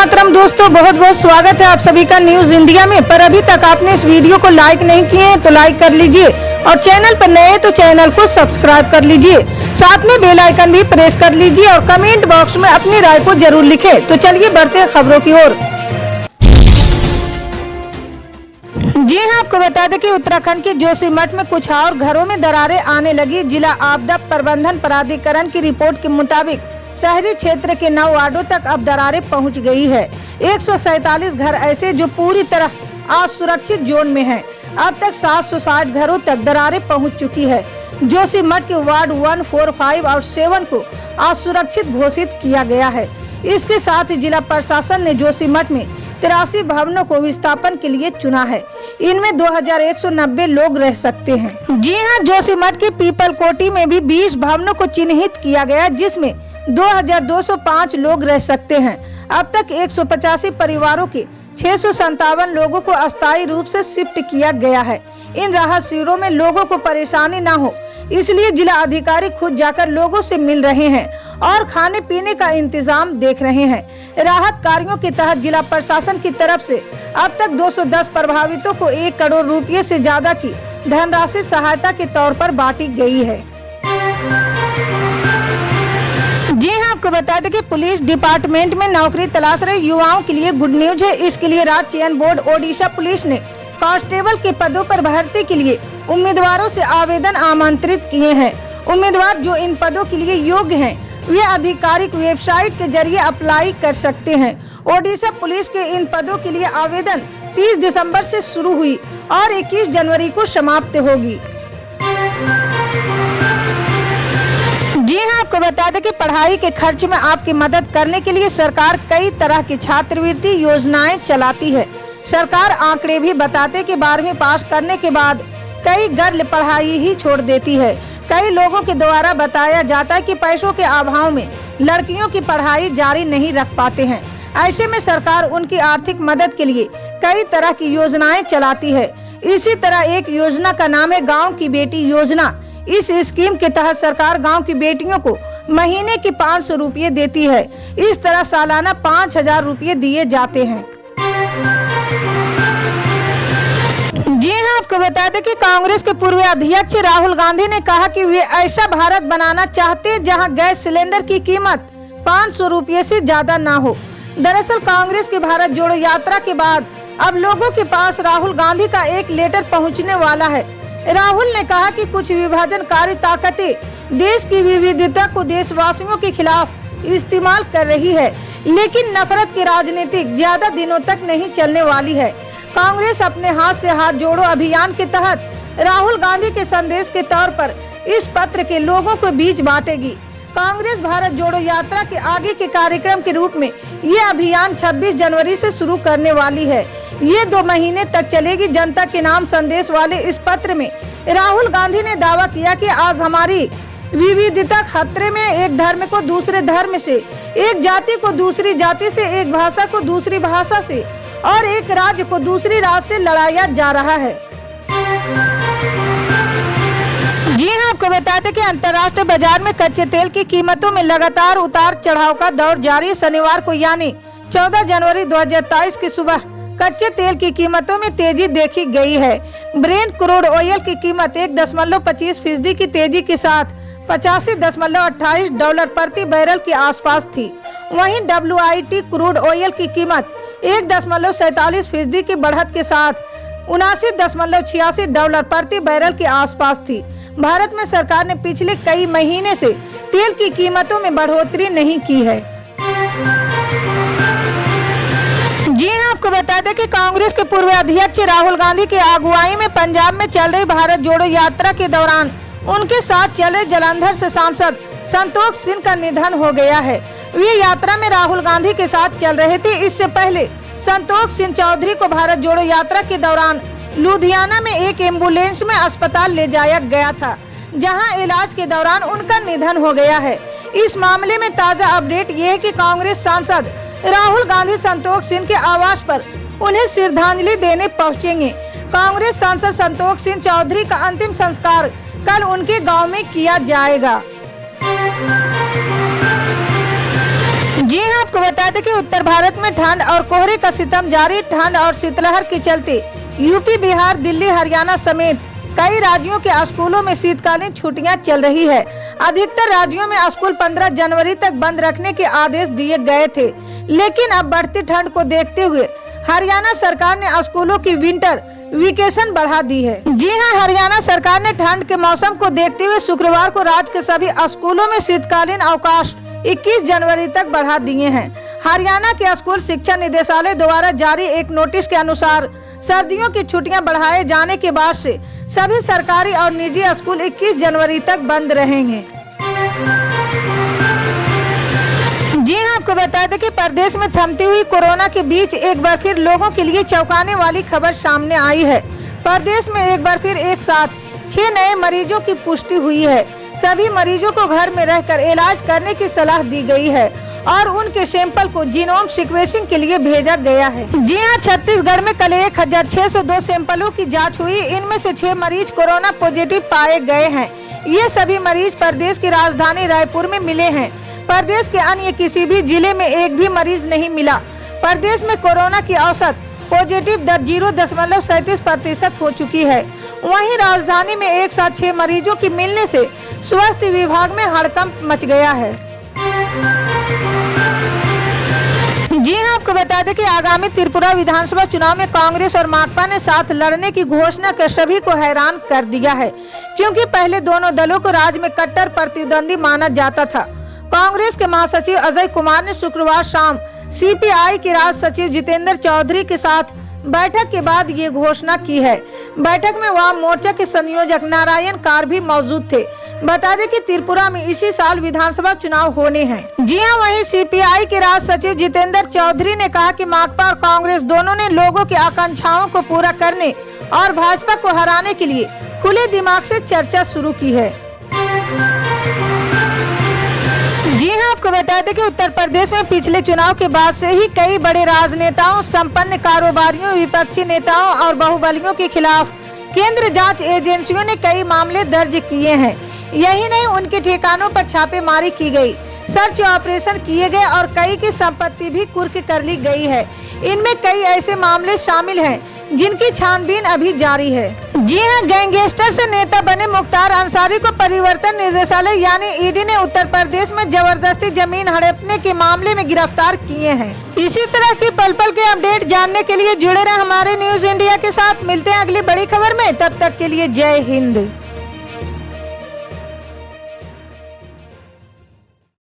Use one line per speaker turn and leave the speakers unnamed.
मातरम दोस्तों, बहुत बहुत स्वागत है आप सभी का न्यूज इंडिया में। पर अभी तक आपने इस वीडियो को लाइक नहीं किए हैं तो लाइक कर लीजिए और चैनल पर नए तो चैनल को सब्सक्राइब कर लीजिए। साथ में बेल आइकन भी प्रेस कर लीजिए और कमेंट बॉक्स में अपनी राय को जरूर लिखें। तो चलिए बढ़ते हैं खबरों की ओर। जी हां, आपको बता दें कि उत्तराखंड के जोशीमठ में कुछ और घरों में दरारें आने लगी। जिला आपदा प्रबंधन प्राधिकरण की रिपोर्ट के मुताबिक शहरी क्षेत्र के 9 वार्डों तक अब दरारें पहुंच गई है। 147 घर ऐसे जो पूरी तरह असुरक्षित जोन में हैं। अब तक 760 घरों तक दरारें पहुंच चुकी है। जोशीमठ के वार्ड 1, 4, 5 और 7 को असुरक्षित घोषित किया गया है। इसके साथ ही जिला प्रशासन ने जोशीमठ में 83 भवनों को विस्थापन के लिए चुना है। इनमें 2190 लोग रह सकते हैं। जी हां, जोशीमठ के पीपल कोटी में भी 20 भवनों को चिन्हित किया गया, जिसमें 2205 लोग रह सकते हैं। अब तक 185 परिवारों के 657 लोगों को अस्थायी रूप से शिफ्ट किया गया है। इन राहत शिविरों में लोगों को परेशानी न हो, इसलिए जिला अधिकारी खुद जाकर लोगों से मिल रहे हैं और खाने पीने का इंतजाम देख रहे हैं। राहत कार्यों के तहत जिला प्रशासन की तरफ से अब तक 210 प्रभावितों को 1 करोड़ रुपए से ज्यादा की धनराशि सहायता के तौर पर बांटी गई है। जी हां, आपको बता दें कि पुलिस डिपार्टमेंट में नौकरी तलाश रहे युवाओं के लिए गुड न्यूज है। इसके लिए राज्य चयन बोर्ड ओडिशा पुलिस ने कांस्टेबल के पदों पर भर्ती के लिए उम्मीदवारों से आवेदन आमंत्रित किए हैं। उम्मीदवार जो इन पदों के लिए योग्य हैं, वे आधिकारिक वेबसाइट के जरिए अप्लाई कर सकते हैं। ओडिशा पुलिस के इन पदों के लिए आवेदन 30 दिसंबर से शुरू हुई और 21 जनवरी को समाप्त होगी। जी हां, आपको बता दें कि पढ़ाई के खर्च में आपकी मदद करने के लिए सरकार कई तरह की छात्रवृत्ति योजनाएं चलाती है। सरकार आंकड़े भी बताते कि 12वीं पास करने के बाद कई गर्ल पढ़ाई ही छोड़ देती है। कई लोगों के द्वारा बताया जाता है कि पैसों के अभाव में लड़कियों की पढ़ाई जारी नहीं रख पाते हैं। ऐसे में सरकार उनकी आर्थिक मदद के लिए कई तरह की योजनाएं चलाती है। इसी तरह एक योजना का नाम है गाँव की बेटी योजना। इस स्कीम के तहत सरकार गांव की बेटियों को महीने के 500 रुपये देती है। इस तरह सालाना 5000 रुपये दिए जाते हैं। जी हां, आपको बता दें कि कांग्रेस के पूर्व अध्यक्ष राहुल गांधी ने कहा कि वे ऐसा भारत बनाना चाहते हैं जहां गैस सिलेंडर की कीमत 500 रुपये से ज्यादा ना हो। दरअसल कांग्रेस की भारत जोड़ो यात्रा के बाद अब लोगों के पास राहुल गांधी का एक लेटर पहुँचने वाला है। राहुल ने कहा कि कुछ विभाजनकारी ताकतें देश की विविधता को देशवासियों के खिलाफ इस्तेमाल कर रही है, लेकिन नफरत की राजनीति ज्यादा दिनों तक नहीं चलने वाली है। कांग्रेस अपने हाथ से हाथ जोड़ो अभियान के तहत राहुल गांधी के संदेश के तौर पर इस पत्र के लोगों को बीच बांटेगी। कांग्रेस भारत जोड़ो यात्रा के आगे के कार्यक्रम के रूप में ये अभियान 26 जनवरी से शुरू करने वाली है। ये 2 महीने तक चलेगी। जनता के नाम संदेश वाले इस पत्र में राहुल गांधी ने दावा किया कि आज हमारी विविधता खतरे में, एक धर्म को दूसरे धर्म से, एक जाति को दूसरी जाति से, एक भाषा को दूसरी भाषा से और एक राज्य को दूसरी राज्य से लड़ाया जा रहा है। जी हां, आपको बता दें कि अंतर्राष्ट्रीय बाजार में कच्चे तेल की कीमतों में लगातार उतार चढ़ाव का दौर जारी। शनिवार को यानी 14 जनवरी 2023 की सुबह कच्चे तेल की कीमतों में तेजी देखी गई है। ब्रेंट क्रूड ऑयल की कीमत 1.25% की तेजी के साथ $85.28 प्रति बैरल के आसपास थी। वहीं WTI क्रूड ऑयल की कीमत 1.47% की बढ़त के साथ $79.86 प्रति बैरल के आसपास थी। भारत में सरकार ने पिछले कई महीने से तेल की कीमतों में बढ़ोतरी नहीं की है। जी हां, आपको बता दें कि कांग्रेस के पूर्व अध्यक्ष राहुल गांधी की अगुवाई में पंजाब में चल रही भारत जोड़ो यात्रा के दौरान उनके साथ चले जलंधर से सांसद संतोष सिंह का निधन हो गया है। वे यात्रा में राहुल गांधी के साथ चल रहे थे। इससे पहले संतोष सिंह चौधरी को भारत जोड़ो यात्रा के दौरान लुधियाना में एक एम्बुलेंस में अस्पताल ले जाया गया था, जहां इलाज के दौरान उनका निधन हो गया है। इस मामले में ताजा अपडेट ये है कि कांग्रेस सांसद राहुल गांधी संतोष सिंह के आवास पर उन्हें श्रद्धांजलि देने पहुंचेंगे। कांग्रेस सांसद संतोष सिंह चौधरी का अंतिम संस्कार कल उनके गांव में किया जाएगा। जी हां, आपको बता दें कि उत्तर भारत में ठंड और कोहरे का सितम जारी। ठंड और शीतलहर के चलते यूपी, बिहार, दिल्ली, हरियाणा समेत कई राज्यों के स्कूलों में शीतकालीन छुट्टियां चल रही है। अधिकतर राज्यों में स्कूल 15 जनवरी तक बंद रखने के आदेश दिए गए थे, लेकिन अब बढ़ती ठंड को देखते हुए हरियाणा सरकार ने स्कूलों की विंटर वेकेशन बढ़ा दी है। जी हां, हरियाणा सरकार ने ठंड के मौसम को देखते हुए शुक्रवार को राज्य के सभी स्कूलों में शीतकालीन अवकाश 21 जनवरी तक बढ़ा दिए हैं। हरियाणा के स्कूल शिक्षा निदेशालय द्वारा जारी एक नोटिस के अनुसार सर्दियों की छुट्टियां बढ़ाए जाने के बाद से सभी सरकारी और निजी स्कूल 21 जनवरी तक बंद रहेंगे। जी हां, आपको बता दें कि प्रदेश में थमती हुई कोरोना के बीच एक बार फिर लोगों के लिए चौंकाने वाली खबर सामने आई है। प्रदेश में एक बार फिर एक साथ 6 नए मरीजों की पुष्टि हुई है। सभी मरीजों को घर में रहकर इलाज करने की सलाह दी गई है और उनके सैंपल को जीनोम सीक्वेंसिंग के लिए भेजा गया है। जी हां, छत्तीसगढ़ में कल 1602 सैंपलों की जांच हुई। इनमें से 6 मरीज कोरोना पॉजिटिव पाए गए हैं। ये सभी मरीज प्रदेश की राजधानी रायपुर में मिले हैं। प्रदेश के अन्य किसी भी जिले में एक भी मरीज नहीं मिला। प्रदेश में कोरोना की औसत पॉजिटिव दर 0.37% हो चुकी है। वहीं राजधानी में एक साथ 6 मरीजों की मिलने से स्वास्थ्य विभाग में हड़कंप मच गया है। जी हां, आपको बता दें कि आगामी त्रिपुरा विधानसभा चुनाव में कांग्रेस और माकपा ने साथ लड़ने की घोषणा कर सभी को हैरान कर दिया है, क्योंकि पहले दोनों दलों को राज्य में कट्टर प्रतिद्वंदी माना जाता था। कांग्रेस के महासचिव अजय कुमार ने शुक्रवार शाम सीपीआई के राज्य सचिव जितेंद्र चौधरी के साथ बैठक के बाद ये घोषणा की है। बैठक में वाम मोर्चा के संयोजक नारायण कार भी मौजूद थे। बता दें कि त्रिपुरा में इसी साल विधानसभा चुनाव होने हैं। जी हां, वहीं सीपीआई के राज्य सचिव जितेंद्र चौधरी ने कहा कि माकपा और कांग्रेस दोनों ने लोगों की आकांक्षाओं को पूरा करने और भाजपा को हराने के लिए खुले दिमाग से चर्चा शुरू की है। जी हां, आपको बता दें कि उत्तर प्रदेश में पिछले चुनाव के बाद से ही कई बड़े राजनेताओं, संपन्न कारोबारियों, विपक्षी नेताओं और बाहुबलियों के खिलाफ केंद्र जांच एजेंसियों ने कई मामले दर्ज किए हैं। यही नहीं, उनके ठिकानों पर छापेमारी की गई, सर्च ऑपरेशन किए गए और कई की संपत्ति भी कुर्क कर ली गई है। इनमें कई ऐसे मामले शामिल हैं जिनकी छानबीन अभी जारी है। जी हां, गैंगस्टर से नेता बने मुख्तार अंसारी को परिवर्तन निदेशालय यानी ईडी ने उत्तर प्रदेश में जबरदस्ती जमीन हड़पने के मामले में गिरफ्तार किए हैं। इसी तरह की पल पल के अपडेट जानने के लिए जुड़े रहे हमारे न्यूज इंडिया के साथ। मिलते हैं अगली बड़ी खबर में, तब तक के लिए जय हिंद।